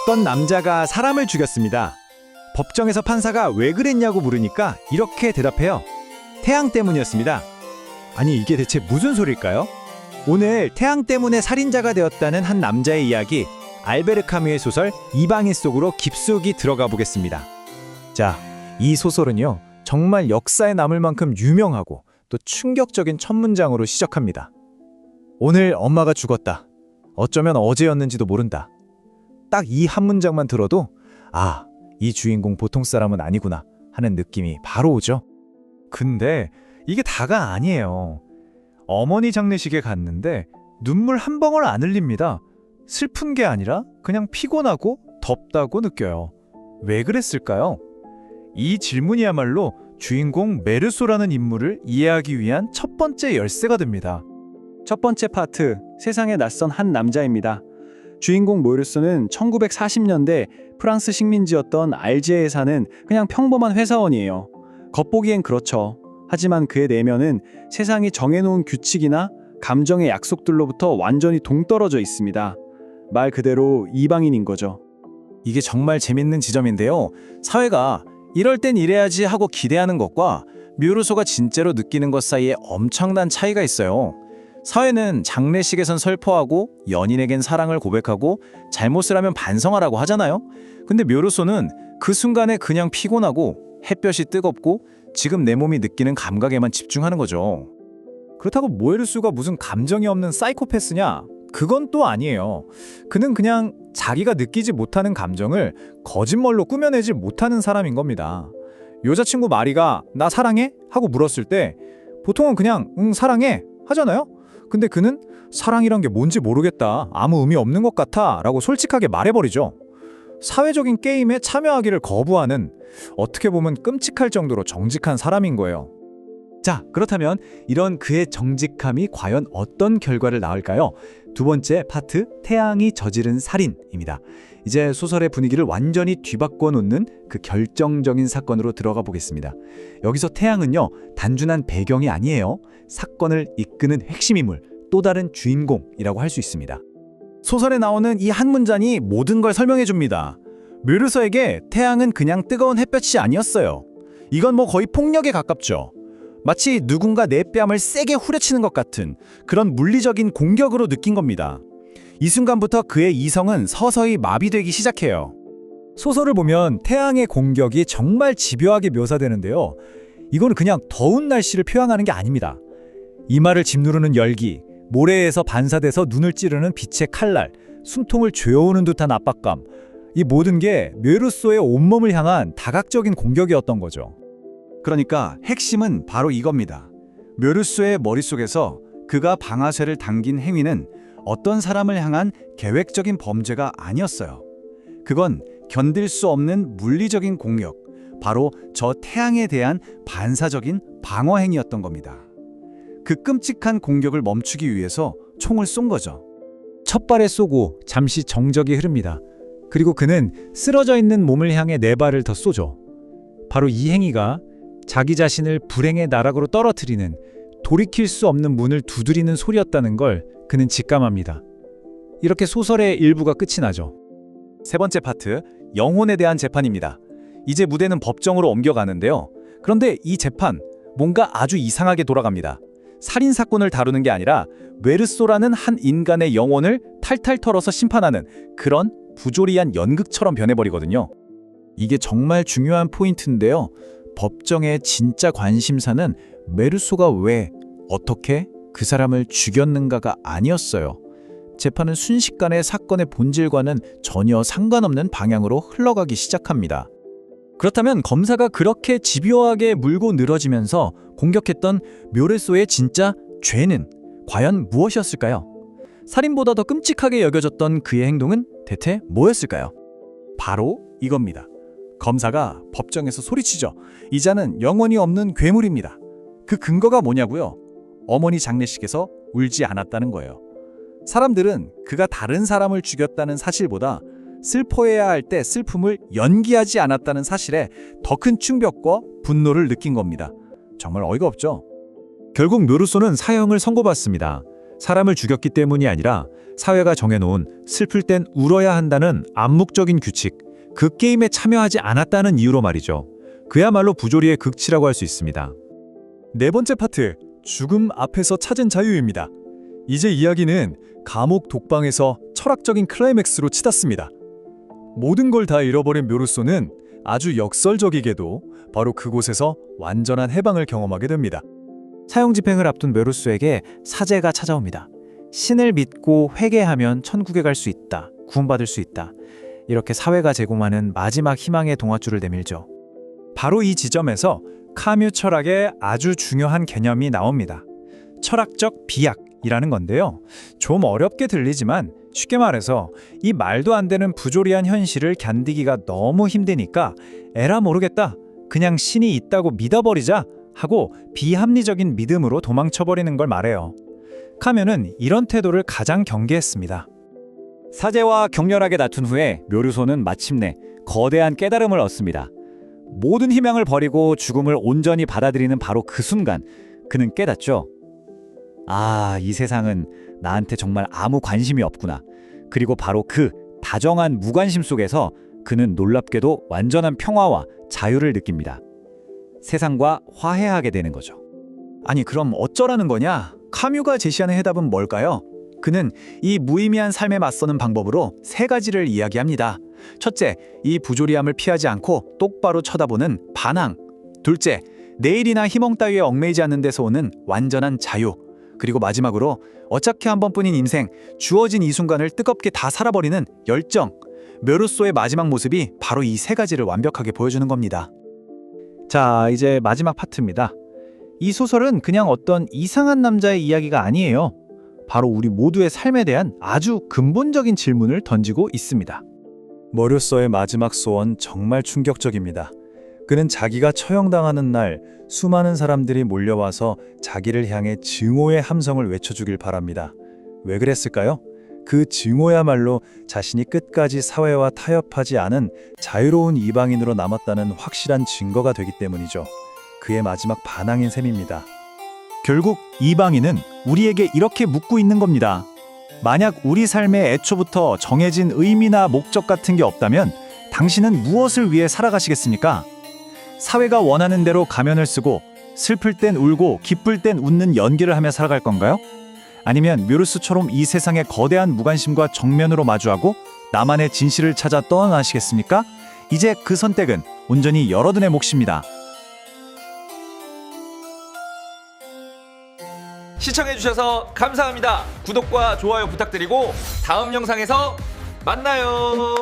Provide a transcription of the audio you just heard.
어떤 남자가 사람을 죽였습니다. 법정에서 판사가 왜 그랬냐고 물으니까 이렇게 대답해요. 태양 때문이었습니다. 아니, 이게 대체 무슨 소릴까요? 오늘 태양 때문에 살인자가 되었다는 한 남자의 이야기, 알베르 카뮈의 소설 이방인 속으로 깊숙이 들어가 보겠습니다. 자, 이 소설은요, 정말 역사에 남을 만큼 유명하고 또 충격적인 첫 문장으로 시작합니다. 오늘 엄마가 죽었다. 어쩌면 어제였는지도 모른다. 딱 이 한 문장만 들어도 아, 이 주인공 보통 사람은 아니구나 하는 느낌이 바로 오죠. 근데 이게 다가 아니에요. 어머니 장례식에 갔는데 눈물 한 방울 안 흘립니다. 슬픈 게 아니라 그냥 피곤하고 덥다고 느껴요. 왜 그랬을까요? 이 질문이야말로 주인공 메르소라는 인물을 이해하기 위한 첫 번째 열쇠가 됩니다. 첫 번째 파트, 세상에 낯선 한 남자입니다. 주인공 메르소는 1940년대 프랑스 식민지였던 알제에 사는 그냥 평범한 회사원이에요. 겉보기엔 그렇죠. 하지만 그의 내면은 세상이 정해놓은 규칙이나 감정의 약속들로부터 완전히 동떨어져 있습니다. 말 그대로 이방인인 거죠. 이게 정말 재밌는 지점인데요. 사회가 이럴 땐 이래야지 하고 기대하는 것과 메르소가 진짜로 느끼는 것 사이에 엄청난 차이가 있어요. 사회는 장례식에선 슬퍼하고 연인에겐 사랑을 고백하고 잘못을 하면 반성하라고 하잖아요. 근데 메르소는 그 순간에 그냥 피곤하고 햇볕이 뜨겁고 지금 내 몸이 느끼는 감각에만 집중하는 거죠. 그렇다고 메르소가 무슨 감정이 없는 사이코패스냐? 그건 또 아니에요. 그는 그냥 자기가 느끼지 못하는 감정을 거짓말로 꾸며내지 못하는 사람인 겁니다. 여자친구 마리가 나 사랑해? 하고 물었을 때 보통은 그냥 응 사랑해 하잖아요. 근데 그는 사랑이란 게 뭔지 모르겠다, 아무 의미 없는 것 같아 라고 솔직하게 말해버리죠. 사회적인 게임에 참여하기를 거부하는, 어떻게 보면 끔찍할 정도로 정직한 사람인 거예요. 자, 그렇다면 이런 그의 정직함이 과연 어떤 결과를 낳을까요? 두 번째 파트, 태양이 저지른 살인입니다. 이제 소설의 분위기를 완전히 뒤바꿔 놓는 그 결정적인 사건으로 들어가 보겠습니다. 여기서 태양은요, 단순한 배경이 아니에요. 사건을 이끄는 핵심 인물, 또 다른 주인공이라고 할 수 있습니다. 소설에 나오는 이 한 문장이 모든 걸 설명해 줍니다. 메르소에게 태양은 그냥 뜨거운 햇볕이 아니었어요. 이건 뭐 거의 폭력에 가깝죠. 마치 누군가 내 뺨을 세게 후려치는 것 같은 그런 물리적인 공격으로 느낀 겁니다. 이 순간부터 그의 이성은 서서히 마비되기 시작해요. 소설을 보면 태양의 공격이 정말 집요하게 묘사되는데요. 이건 그냥 더운 날씨를 표현하는 게 아닙니다. 이마를 짓누르는 열기, 모래에서 반사돼서 눈을 찌르는 빛의 칼날, 숨통을 죄어오는 듯한 압박감, 이 모든 게 메르소의 온몸을 향한 다각적인 공격이었던 거죠. 그러니까 핵심은 바로 이겁니다. 메르소의 머릿속에서 그가 방아쇠를 당긴 행위는 어떤 사람을 향한 계획적인 범죄가 아니었어요. 그건 견딜 수 없는 물리적인 공격, 바로 저 태양에 대한 반사적인 방어 행위였던 겁니다. 그 끔찍한 공격을 멈추기 위해서 총을 쏜 거죠. 첫 발에 쏘고 잠시 정적이 흐릅니다. 그리고 그는 쓰러져 있는 몸을 향해 네 발을 더 쏘죠. 바로 이 행위가 자기 자신을 불행의 나락으로 떨어뜨리는, 돌이킬 수 없는 문을 두드리는 소리였다는 걸 그는 직감합니다. 이렇게 소설의 일부가 끝이 나죠. 세 번째 파트, 영혼에 대한 재판입니다. 이제 무대는 법정으로 옮겨가는데요. 그런데 이 재판, 뭔가 아주 이상하게 돌아갑니다. 살인사건을 다루는 게 아니라 메르소라는 한 인간의 영혼을 탈탈 털어서 심판하는 그런 부조리한 연극처럼 변해버리거든요. 이게 정말 중요한 포인트인데요. 법정의 진짜 관심사는 메르소가 왜, 어떻게 그 사람을 죽였는가가 아니었어요. 재판은 순식간에 사건의 본질과는 전혀 상관없는 방향으로 흘러가기 시작합니다. 그렇다면 검사가 그렇게 집요하게 물고 늘어지면서 공격했던 메르소의 진짜 죄는 과연 무엇이었을까요? 살인보다 더 끔찍하게 여겨졌던 그의 행동은 대체 뭐였을까요? 바로 이겁니다. 검사가 법정에서 소리치죠. 이 자는 영혼이 없는 괴물입니다. 그 근거가 뭐냐고요? 어머니 장례식에서 울지 않았다는 거예요. 사람들은 그가 다른 사람을 죽였다는 사실보다 슬퍼해야 할 때 슬픔을 연기하지 않았다는 사실에 더 큰 충격과 분노를 느낀 겁니다. 정말 어이가 없죠? 결국 메르소는 사형을 선고받습니다. 사람을 죽였기 때문이 아니라 사회가 정해놓은 슬플 땐 울어야 한다는 암묵적인 규칙, 그 게임에 참여하지 않았다는 이유로 말이죠. 그야말로 부조리의 극치라고 할 수 있습니다. 네 번째 파트, 죽음 앞에서 찾은 자유입니다. 이제 이야기는 감옥 독방에서 철학적인 클라이맥스로 치닫습니다. 모든 걸 다 잃어버린 묘루소는 아주 역설적이게도 바로 그곳에서 완전한 해방을 경험하게 됩니다. 사형 집행을 앞둔 묘루소에게 사제가 찾아옵니다. 신을 믿고 회개하면 천국에 갈 수 있다. 구원받을 수 있다. 이렇게 사회가 제공하는 마지막 희망의 동화줄을 내밀죠. 바로 이 지점에서 카뮤 철학의 아주 중요한 개념이 나옵니다. 철학적 비약이라는 건데요. 좀 어렵게 들리지만 쉽게 말해서 이 말도 안 되는 부조리한 현실을 견디기가 너무 힘드니까 에라 모르겠다. 그냥 신이 있다고 믿어버리자 하고 비합리적인 믿음으로 도망쳐버리는 걸 말해요. 카뮤는 이런 태도를 가장 경계했습니다. 사제와 격렬하게 다툰 후에 묘류소는 마침내 거대한 깨달음을 얻습니다. 모든 희망을 버리고 죽음을 온전히 받아들이는 바로 그 순간 그는 깨닫죠. 아, 이 세상은 나한테 정말 아무 관심이 없구나. 그리고 바로 그 다정한 무관심 속에서 그는 놀랍게도 완전한 평화와 자유를 느낍니다. 세상과 화해하게 되는 거죠. 아니 그럼 어쩌라는 거냐? 카뮤가 제시하는 해답은 뭘까요? 그는 이 무의미한 삶에 맞서는 방법으로 세 가지를 이야기합니다. 첫째, 이 부조리함을 피하지 않고 똑바로 쳐다보는 반항. 둘째, 내일이나 희망 따위에 얽매이지 않는 데서 오는 완전한 자유. 그리고 마지막으로 어차피 한 번뿐인 인생, 주어진 이 순간을 뜨겁게 다 살아버리는 열정. 묘루소의 마지막 모습이 바로 이 세 가지를 완벽하게 보여주는 겁니다. 자, 이제 마지막 파트입니다. 이 소설은 그냥 어떤 이상한 남자의 이야기가 아니에요. 바로 우리 모두의 삶에 대한 아주 근본적인 질문을 던지고 있습니다. 묘루소의 마지막 소원 정말 충격적입니다. 그는 자기가 처형당하는 날 수많은 사람들이 몰려와서 자기를 향해 증오의 함성을 외쳐주길 바랍니다. 왜 그랬을까요? 그 증오야말로 자신이 끝까지 사회와 타협하지 않은 자유로운 이방인으로 남았다는 확실한 증거가 되기 때문이죠. 그의 마지막 반항인 셈입니다. 결국 이방인은 우리에게 이렇게 묻고 있는 겁니다. 만약 우리 삶에 애초부터 정해진 의미나 목적 같은 게 없다면 당신은 무엇을 위해 살아가시겠습니까? 사회가 원하는 대로 가면을 쓰고 슬플 땐 울고 기쁠 땐 웃는 연기를 하며 살아갈 건가요? 아니면 묘루소처럼 이 세상의 거대한 무관심과 정면으로 마주하고 나만의 진실을 찾아 떠나시겠습니까? 이제 그 선택은 온전히 여러분의 몫입니다. 시청해주셔서 감사합니다. 구독과 좋아요 부탁드리고 다음 영상에서 만나요.